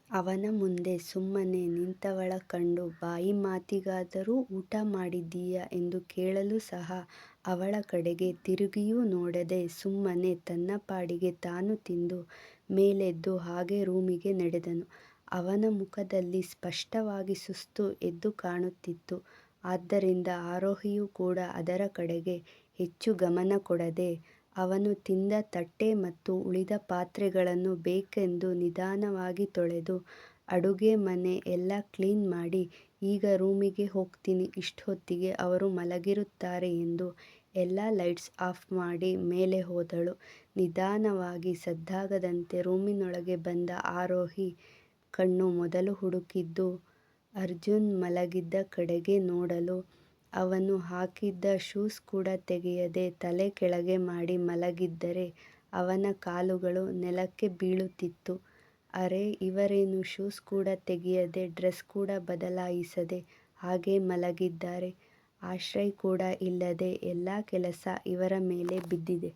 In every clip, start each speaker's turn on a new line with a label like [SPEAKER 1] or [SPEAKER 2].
[SPEAKER 1] ಅವನ ಮುಂದೆ ಸುಮ್ಮನೆ ನಿಂತವಳ ಕಂಡು ಬಾಯಿ ಮಾತಿಗಾದರೂ ಊಟ ಮಾಡಿದ್ದೀಯಾ ಎಂದು ಕೇಳಲು ಸಹ ಅವಳ ಕಡೆಗೆ ತಿರುಗಿಯೂ ನೋಡದೆ ಸುಮ್ಮನೆ ತನ್ನ ಪಾಡಿಗೆ ತಾನು ತಿಂದು ಮೇಲೆದ್ದು ಹಾಗೆ ರೂಮಿಗೆ ನಡೆದನು. ಅವನ ಮುಖದಲ್ಲಿ ಸ್ಪಷ್ಟವಾಗಿ ಸುಸ್ತು ಎದ್ದು ಕಾಣುತ್ತಿತ್ತು. ಆದ್ದರಿಂದ ಆರೋಹಿಯು ಕೂಡ ಅದರ ಕಡೆಗೆ ಹೆಚ್ಚು ಗಮನ ಕೊಡದೆ ಅವನು ತಿಂದ ತಟ್ಟೆ ಮತ್ತು ಉಳಿದ ಪಾತ್ರೆಗಳನ್ನು ಬೇಕೆಂದು ನಿಧಾನವಾಗಿ ತೊಳೆದು ಅಡುಗೆ ಮನೆ ಎಲ್ಲ ಕ್ಲೀನ್ ಮಾಡಿ ಈಗ ರೂಮಿಗೆ ಹೋಗ್ತೀನಿ, ಇಷ್ಟೊತ್ತಿಗೆ ಅವರು ಮಲಗಿರುತ್ತಾರೆ ಎಂದು ಎಲ್ಲ ಲೈಟ್ಸ್ ಆಫ್ ಮಾಡಿ ಮೇಲೆ ಹೋದಳು. ನಿಧಾನವಾಗಿ ಸದ್ದಾಗದಂತೆ ರೂಮಿನೊಳಗೆ ಬಂದ ಆರೋಹಿ ಕಣ್ಣು ಮೊದಲು ಹುಡುಕಿದ್ದು ಅರ್ಜುನ್ ಮಲಗಿದ್ದ ಕಡೆಗೆ ನೋಡಲು. ಅವನು ಹಾಕಿದ್ದ ಶೂಸ್ ಕೂಡ ತೆಗೆಯದೆ ತಲೆ ಕೆಳಗೆ ಮಾಡಿ ಮಲಗಿದ್ದರೆ ಅವನ ಕಾಲುಗಳು ನೆಲಕ್ಕೆ ಬೀಳುತ್ತಿತ್ತು. ಅರೆ, ಇವರೇನು ಶೂಸ್ ಕೂಡ ತೆಗೆಯದೆ ಡ್ರೆಸ್ ಕೂಡ ಬದಲಾಯಿಸದೆ ಹಾಗೇ ಮಲಗಿದ್ದಾರೆ. ಆಶ್ರಯ ಕೂಡ ಇಲ್ಲದೆ ಎಲ್ಲ ಕೆಲಸ ಇವರ ಮೇಲೆ ಬಿದ್ದಿದೆ.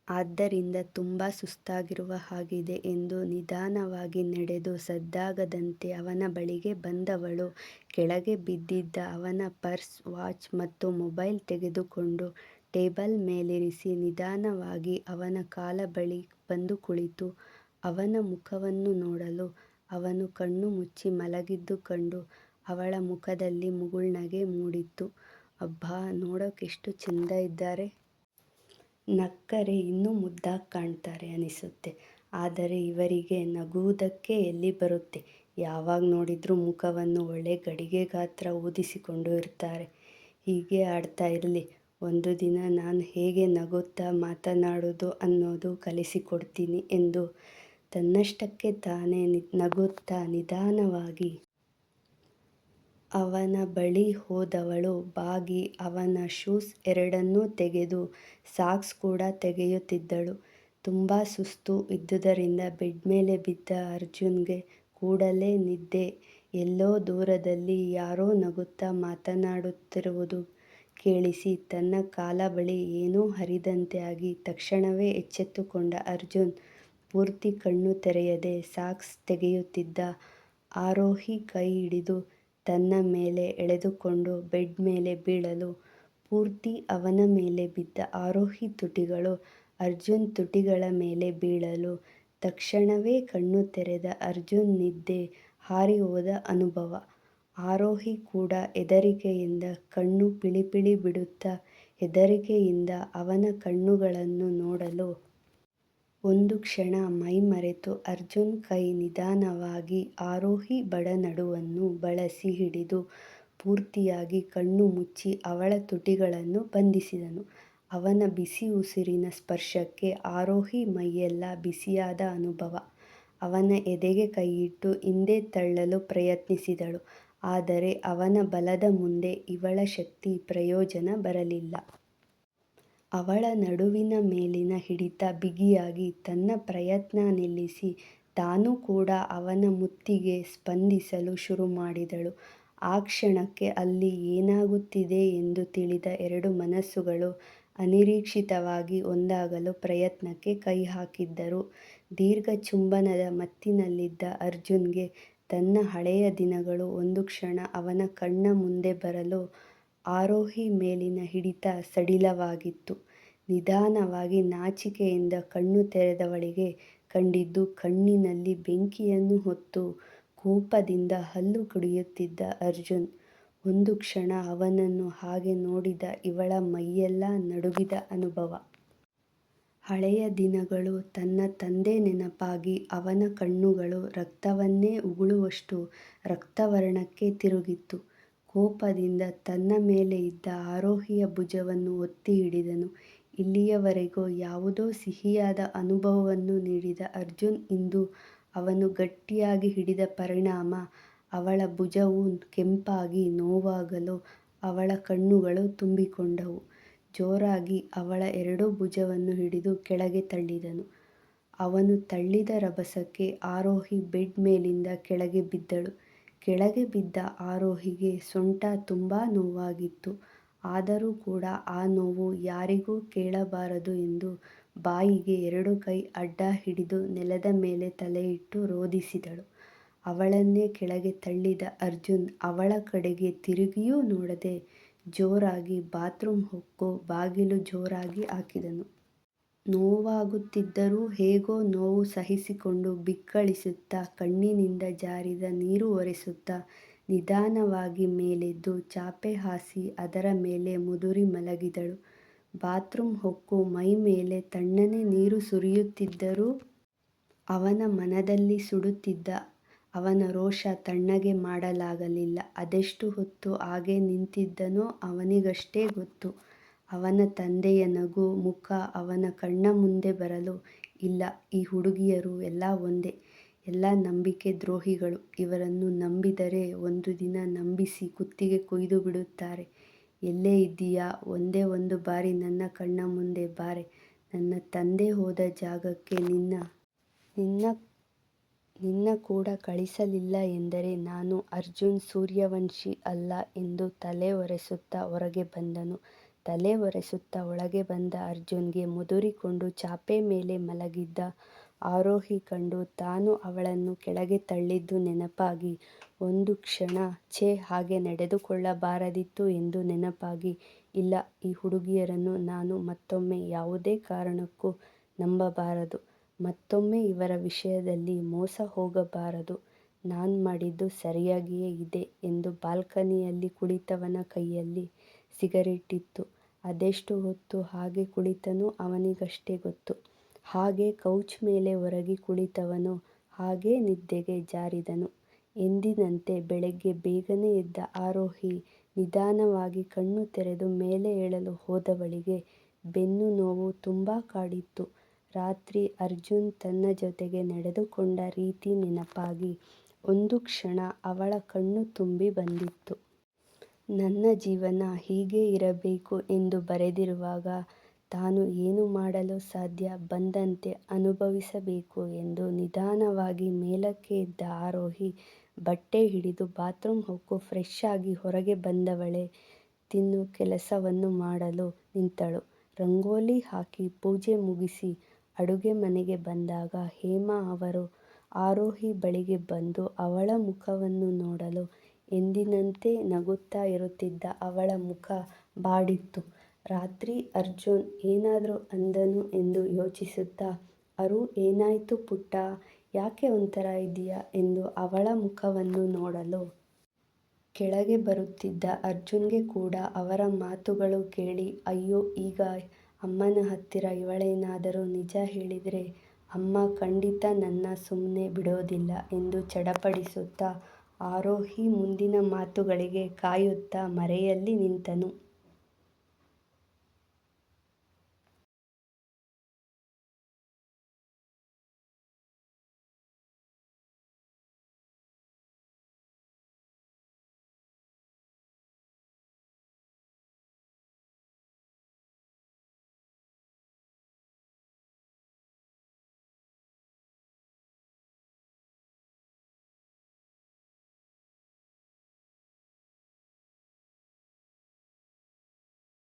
[SPEAKER 1] ಆದ್ದರಿಂದ ತುಂಬ ಸುಸ್ತಾಗಿರುವ ಹಾಗಿದೆ ಎಂದು ನಿಧಾನವಾಗಿ ನಡೆದು ಸದ್ದಾಗದಂತೆ ಅವನ ಬಳಿಗೆ ಬಂದವಳು ಕೆಳಗೆ ಬಿದ್ದಿದ್ದ ಅವನ ಪರ್ಸ್, ವಾಚ್ ಮತ್ತು ಮೊಬೈಲ್ ತೆಗೆದುಕೊಂಡು ಟೇಬಲ್ ಮೇಲಿರಿಸಿ ನಿಧಾನವಾಗಿ ಅವನ ಕಾಲ ಬಳಿ ಬಂದು ಕುಳಿತು ಅವನ ಮುಖವನ್ನು ನೋಡಲು. ಅವನು ಕಣ್ಣು ಮುಚ್ಚಿ ಮಲಗಿದ್ದು ಕಂಡು ಅವಳ ಮುಖದಲ್ಲಿ ಮುಗುಳ್ನಗೆ ಮೂಡಿತು. ಅಬ್ಬಾ, ನೋಡೋಕೆಷ್ಟು ಚೆಂದ ಇದ್ದಾರೆ. ನಕ್ಕರೆ ಇನ್ನೂ ಮುದ್ದಾಗಿ ಕಾಣ್ತಾರೆ ಅನಿಸುತ್ತೆ. ಆದರೆ ಇವರಿಗೆ ನಗುವುದಕ್ಕೆ ಎಲ್ಲಿ ಬರುತ್ತೆ. ಯಾವಾಗ ನೋಡಿದ್ರೂ ಮುಖವನ್ನು ಒಳ್ಳೆ ಗಡಿಗೆ ಗಾತ್ರ ಊದಿಸಿಕೊಂಡು ಇರ್ತಾರೆ. ಹೀಗೆ ಆಡ್ತಾ ಇರಲಿ. ಒಂದು ದಿನ ನಾನು ಹೇಗೆ ನಗುತ್ತಾ ಮಾತನಾಡೋದು ಅನ್ನೋದು ಕಲಿಸಿಕೊಡ್ತೀನಿ ಎಂದು ತನ್ನಷ್ಟಕ್ಕೆ ತಾನೇ ನಗುತ್ತಾ ನಿಧಾನವಾಗಿ ಅವನ ಬಳಿ ಹೋದವಳು ಬಾಗಿ ಅವನ ಶೂಸ್ ಎರಡನ್ನೂ ತೆಗೆದು ಸಾಕ್ಸ್ ಕೂಡ ತೆಗೆಯುತ್ತಿದ್ದಳು. ತುಂಬ ಸುಸ್ತು ಇದ್ದುದರಿಂದ ಬೆಡ್ ಮೇಲೆ ಬಿದ್ದ ಅರ್ಜುನ್ಗೆ ಕೂಡಲೇ ನಿದ್ದೆ. ಎಲ್ಲೋ ದೂರದಲ್ಲಿ ಯಾರೋ ನಗುತ್ತಾ ಮಾತನಾಡುತ್ತಿರುವುದು ಕೇಳಿಸಿ ತನ್ನ ಕಾಲ ಬಳಿ ಏನೋ ಹರಿದಂತೆ ಆಗಿ ತಕ್ಷಣವೇ ಎಚ್ಚೆತ್ತುಕೊಂಡ ಅರ್ಜುನ್ ಪೂರ್ತಿ ಕಣ್ಣು ತೆರೆಯದೆ ಸಾಕ್ಸ್ ತೆಗೆಯುತ್ತಿದ್ದ ಆರೋಹಿ ಕೈ ಹಿಡಿದು ತನ್ನ ಮೇಲೆ ಎಳೆದುಕೊಂಡು ಬೆಡ್ ಮೇಲೆ ಬೀಳಲು ಪೂರ್ತಿ ಅವನ ಮೇಲೆ ಬಿದ್ದ ಆರೋಹಿ ತುಟಿಗಳು ಅರ್ಜುನ್ ತುಟಿಗಳ ಮೇಲೆ ಬೀಳಲು ತಕ್ಷಣವೇ ಕಣ್ಣು ತೆರೆದ ಅರ್ಜುನ್ ನಿದ್ದೆ ಹಾರಿ ಹೋದ ಅನುಭವ. ಆರೋಹಿ ಕೂಡ ಹೆದರಿಕೆಯಿಂದ ಕಣ್ಣು ಪಿಳಿಪಿಳಿ ಬಿಡುತ್ತಾ ಹೆದರಿಕೆಯಿಂದ ಅವನ ಕಣ್ಣುಗಳನ್ನು ನೋಡಲು ಒಂದು ಕ್ಷಣ ಮೈಮರೆತು ಅರ್ಜುನ್ ಕೈ ನಿಧಾನವಾಗಿ ಆರೋಹಿ ಬಡನಡುವನ್ನು ಬಳಸಿ ಹಿಡಿದು ಪೂರ್ತಿಯಾಗಿ ಕಣ್ಣು ಮುಚ್ಚಿ ಅವಳ ತುಟಿಗಳನ್ನು ಬಂಧಿಸಿದನು. ಅವನ ಬಿಸಿ ಉಸಿರಿನ ಸ್ಪರ್ಶಕ್ಕೆ ಆರೋಹಿ ಮೈಯೆಲ್ಲ ಬಿಸಿಯಾದ ಅನುಭವ. ಅವನ ಎದೆಗೆ ಕೈಯಿಟ್ಟು ಹಿಂದೆ ತಳ್ಳಲು ಪ್ರಯತ್ನಿಸಿದಳು. ಆದರೆ ಅವನ ಬಲದ ಮುಂದೆ ಇವಳ ಶಕ್ತಿ ಪ್ರಯೋಜನ ಬರಲಿಲ್ಲ. ಅವಳ ನಡುವಿನ ಮೇಲಿನ ಹಿಡಿತ ಬಿಗಿಯಾಗಿ ತನ್ನ ಪ್ರಯತ್ನ ನಿಲ್ಲಿಸಿ ತಾನೂ ಕೂಡ ಅವನ ಮುತ್ತಿಗೆ ಸ್ಪಂದಿಸಲು ಶುರು ಮಾಡಿದಳು. ಆ ಕ್ಷಣಕ್ಕೆ ಅಲ್ಲಿ ಏನಾಗುತ್ತಿದೆ ಎಂದು ತಿಳಿದ ಎರಡು ಮನಸ್ಸುಗಳು ಅನಿರೀಕ್ಷಿತವಾಗಿ ಒಂದಾಗಲು ಪ್ರಯತ್ನಕ್ಕೆ ಕೈ ಹಾಕಿದ್ದರು. ದೀರ್ಘ ಚುಂಬನದ ಮತ್ತಿನಲ್ಲಿದ್ದ ಅರ್ಜುನ್ಗೆ ತನ್ನ ಹಳೆಯ ದಿನಗಳು ಒಂದು ಕ್ಷಣ ಅವನ ಕಣ್ಣ ಮುಂದೆ ಬರಲು ಆರೋಹಿ ಮೇಲಿನ ಹಿಡಿತ ಸಡಿಲವಾಗಿತ್ತು. ನಿಧಾನವಾಗಿ ನಾಚಿಕೆಯಿಂದ ಕಣ್ಣು ತೆರೆದವಳಿಗೆ ಕಂಡಿದ್ದು ಕಣ್ಣಿನಲ್ಲಿ ಬೆಂಕಿಯನ್ನು ಹೊತ್ತು ಕೋಪದಿಂದ ಹಲ್ಲು ಕಡಿಯುತ್ತಿದ್ದ ಅರ್ಜುನ್. ಒಂದು ಕ್ಷಣ ಅವನನ್ನು ಹಾಗೆ ನೋಡಿದ ಇವಳ ಮೈಯೆಲ್ಲ ನಡುಗಿದ ಅನುಭವ. ಹಳೆಯ ದಿನಗಳು, ತನ್ನ ತಂದೆ ನೆನಪಾಗಿ ಅವನ ಕಣ್ಣುಗಳು ರಕ್ತವನ್ನೇ ಉಗುಳುವಷ್ಟು ರಕ್ತವರ್ಣಕ್ಕೆ ತಿರುಗಿತ್ತು. ಕೋಪದಿಂದ ತನ್ನ ಮೇಲೆ ಇದ್ದ ಆರೋಹಿಯ ಭುಜವನ್ನು ಒತ್ತಿ ಹಿಡಿದನು. ಇಲ್ಲಿಯವರೆಗೂ ಯಾವುದೋ ಸಿಹಿಯಾದ ಅನುಭವವನ್ನು ನೀಡಿದ ಅರ್ಜುನ್ ಇಂದು ಅವನು ಗಟ್ಟಿಯಾಗಿ ಹಿಡಿದ ಪರಿಣಾಮ ಅವಳ ಭುಜವು ಕೆಂಪಾಗಿ ನೋವಾಗಲು ಅವಳ ಕಣ್ಣುಗಳು ತುಂಬಿಕೊಂಡವು. ಜೋರಾಗಿ ಅವಳ ಎರಡೂ ಭುಜವನ್ನು ಹಿಡಿದು ಕೆಳಗೆ ತಳ್ಳಿದನು. ಅವನು ತಳ್ಳಿದ ರಭಸಕ್ಕೆ ಆರೋಹಿ ಬೆಡ್ ಮೇಲಿಂದ ಕೆಳಗೆ ಬಿದ್ದಳು. ಕೆಳಗೆ ಬಿದ್ದ ಆರೋಹಿಗೆ ಸೊಂಟ ತುಂಬ ನೋವಾಗಿತ್ತು. ಆದರೂ ಕೂಡ ಆ ನೋವು ಯಾರಿಗೂ ಕೇಳಬಾರದು ಎಂದು ಬಾಯಿಗೆ ಎರಡು ಕೈ ಅಡ್ಡ ಹಿಡಿದು ನೆಲದ ಮೇಲೆ ತಲೆಯಿಟ್ಟು ರೋದಿಸಿದಳು. ಅವಳನ್ನೇ ಕೆಳಗೆ ತಳ್ಳಿದ ಅರ್ಜುನ್ ಅವಳ ಕಡೆಗೆ ತಿರುಗಿಯೂ ನೋಡದೆ ಜೋರಾಗಿ ಬಾತ್ರೂಮ್ ಹೊಕ್ಕು ಬಾಗಿಲು ಜೋರಾಗಿ ಹಾಕಿದನು. ನೋವಾಗುತ್ತಿದ್ದರೂ ಹೇಗೋ ನೋವು ಸಹಿಸಿಕೊಂಡು ಬಿಕ್ಕಳಿಸುತ್ತಾ ಕಣ್ಣಿನಿಂದ ಜಾರಿದ ನೀರು ಒರೆಸುತ್ತಾ ನಿಧಾನವಾಗಿ ಮೇಲೆದ್ದು ಚಾಪೆ ಹಾಸಿ ಅದರ ಮೇಲೆ ಮುದುರಿ ಮಲಗಿದಳು. ಬಾತ್ರೂಮ್ ಹೊಕ್ಕು ಮೈ ಮೇಲೆ ತಣ್ಣನೆ ನೀರು ಸುರಿಯುತ್ತಿದ್ದರೂ ಅವನ ಮನದಲ್ಲಿ ಸುಡುತ್ತಿದ್ದ ಅವನ ರೋಷ ತಣ್ಣಗೆ ಮಾಡಲಾಗಲಿಲ್ಲ. ಅದೆಷ್ಟು ಹೊತ್ತು ಹಾಗೆ ನಿಂತಿದ್ದನೋ ಅವನಿಗಷ್ಟೇ ಗೊತ್ತು. ಅವನ ತಂದೆಯ ನಗು ಮುಖ ಅವನ ಕಣ್ಣ ಮುಂದೆ ಬರಲು, ಇಲ್ಲ, ಈ ಹುಡುಗಿಯರು ಎಲ್ಲ ಒಂದೇ, ಎಲ್ಲ ನಂಬಿಕೆ ದ್ರೋಹಿಗಳು. ಇವರನ್ನು ನಂಬಿದರೆ ಒಂದು ದಿನ ನಂಬಿಸಿ ಕುತ್ತಿಗೆ ಕೊಯ್ದು ಬಿಡುತ್ತಾರೆ. ಎಲ್ಲೇ ಇದ್ದೀಯಾ? ಒಂದೇ ಒಂದು ಬಾರಿ ನನ್ನ ಕಣ್ಣ ಮುಂದೆ ಬಾರೆ. ನನ್ನ ತಂದೆ ಹೋದ ಜಾಗಕ್ಕೆ ನಿನ್ನ ಕೂಡ ಕಳಿಸಲಿಲ್ಲ ಎಂದರೆ ನಾನು ಅರ್ಜುನ್ ಸೂರ್ಯವಂಶಿ ಅಲ್ಲ ಎಂದು ತಲೆ ಒರೆಸುತ್ತಾ ಹೊರಗೆ ಬಂದನು. ತಲೆ ಒರೆಸುತ್ತಾ ಒಳಗೆ ಬಂದ ಅರ್ಜುನ್ಗೆ ಮುದುರಿಕೊಂಡು ಚಾಪೆ ಮೇಲೆ ಮಲಗಿದ್ದ ಆರೋಹಿ ಕಂಡು ತಾನು ಅವಳನ್ನು ಕೆಳಗೆ ತಳ್ಳಿದ್ದು ನೆನಪಾಗಿ ಒಂದು ಕ್ಷಣ ಛೇ, ಹಾಗೆ ನಡೆದುಕೊಳ್ಳಬಾರದಿತ್ತು ಎಂದು ನೆನಪಾಗಿ, ಇಲ್ಲ, ಈ ಹುಡುಗಿಯರನ್ನು ನಾನು ಮತ್ತೊಮ್ಮೆ ಯಾವುದೇ ಕಾರಣಕ್ಕೂ ನಂಬಬಾರದು, ಮತ್ತೊಮ್ಮೆ ಇವರ ವಿಷಯದಲ್ಲಿ ಮೋಸ ಹೋಗಬಾರದು, ನಾನ್ ಮಾಡಿದ್ದು ಸರಿಯಾಗಿಯೇ ಇದೆ ಎಂದು ಬಾಲ್ಕನಿಯಲ್ಲಿ ಕುಳಿತವನ ಕೈಯಲ್ಲಿ ಸಿಗರೇಟ್ ಇತ್ತು. ಅದೆಷ್ಟು ಹೊತ್ತು ಹಾಗೆ ಕುಳಿತನೋ ಅವನಿಗಷ್ಟೇ ಗೊತ್ತು. ಹಾಗೆ ಕೌಚ್ ಮೇಲೆ ಒರಗಿ ಕುಳಿತವನು ಹಾಗೇ ನಿದ್ದೆಗೆ ಜಾರಿದನು. ಎಂದಿನಂತೆ ಬೆಳಗ್ಗೆ ಬೇಗನೆ ಎದ್ದ ಆರೋಹಿ ನಿಧಾನವಾಗಿ ಕಣ್ಣು ತೆರೆದು ಮೇಲೆ ಏಳಲು ಹೋದವಳಿಗೆ ಬೆನ್ನು ನೋವು ತುಂಬ ಕಾಡಿತ್ತು. ರಾತ್ರಿ ಅರ್ಜುನ್ ತನ್ನ ಜೊತೆಗೆ ನಡೆದುಕೊಂಡ ರೀತಿ ನೆನಪಾಗಿ ಒಂದು ಕ್ಷಣ ಅವಳ ಕಣ್ಣು ತುಂಬಿ ಬಂದಿತ್ತು. ನನ್ನ ಜೀವನ ಹೀಗೇ ಇರಬೇಕು ಎಂದು ಬರೆದಿರುವಾಗ ತಾನು ಏನು ಮಾಡಲು ಸಾಧ್ಯ, ಬಂದಂತೆ ಅನುಭವಿಸಬೇಕು ಎಂದು ನಿಧಾನವಾಗಿ ಮೇಲಕ್ಕೆ ಎದ್ದ ಆರೋಹಿ ಬಟ್ಟೆ ಹಿಡಿದು ಬಾತ್ರೂಮ್ ಹೊಕ್ಕು ಫ್ರೆಶ್ ಆಗಿ ಹೊರಗೆ ಬಂದವಳೆ ತಿನ್ನು ಕೆಲಸವನ್ನು ಮಾಡಲು ನಿಂತಳು. ರಂಗೋಲಿ ಹಾಕಿ ಪೂಜೆ ಮುಗಿಸಿ ಅಡುಗೆ ಮನೆಗೆ ಬಂದಾಗ ಹೇಮಾ ಅವರು ಆರೋಹಿ ಬಳಿಗೆ ಬಂದು ಅವಳ ಮುಖವನ್ನು ನೋಡಲು ಎಂದಿನಂತೆ ನಗುತ್ತಾ ಇರುತ್ತಿದ್ದ ಅವಳ ಮುಖ ಬಾಡಿತ್ತು. ರಾತ್ರಿ ಅರ್ಜುನ್ ಏನಾದರೂ ಅಂದನು ಎಂದು ಯೋಚಿಸುತ್ತಾ, ಅರು, ಏನಾಯ್ತು ಪುಟ್ಟ, ಯಾಕೆ ಒಂಥರ ಇದೀಯಾ ಎಂದು ಅವಳ ಮುಖವನ್ನು ನೋಡಲು ಕೆಳಗೆ ಬರುತ್ತಿದ್ದ ಅರ್ಜುನ್ಗೆ ಕೂಡ ಅವರ ಮಾತುಗಳು ಕೇಳಿ, ಅಯ್ಯೋ, ಈಗ ಅಮ್ಮನ ಹತ್ತಿರ ಇವಳೇನಾದರೂ ನಿಜ ಹೇಳಿದ್ರೆ ಅಮ್ಮ ಖಂಡಿತ ನನ್ನ ಸುಮ್ನೆ ಬಿಡೋದಿಲ್ಲ ಎಂದು ಚಡಪಡಿಸುತ್ತಾ ಆರೋಹಿ ಮುಂದಿನ ಮಾತುಗಳಿಗೆ ಕಾಯುತ್ತಾ ಮರೆಯಲ್ಲಿ ನಿಂತನು.